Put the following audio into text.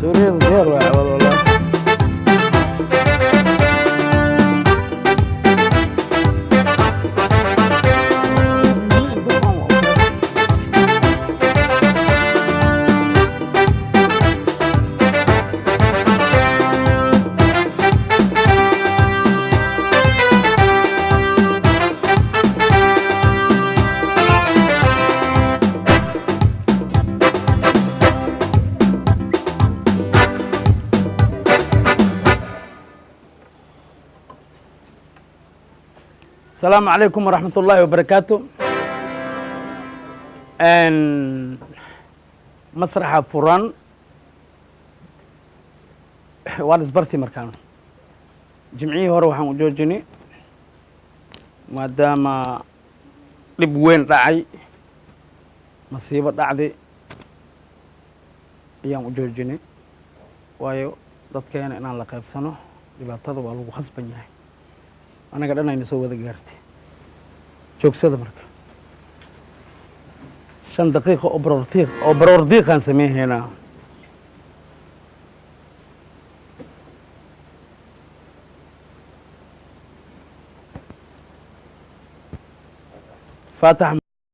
سوريا غير واحد والله. السلام عليكم ورحمة الله وبركاته. مسرح فران وارس برتي مركان جمعيه هروح وجوجني ما دام لبوين راعي مصيبة دعدي أيام وجوجني وايو dadkeena inaan la qaybsano dhibaatada waa lagu khasban yahay anaga dhan aynu soo wada gaartay joogsada marka 5 daqiiqo oo baroordiiqan sameeynaa فاتح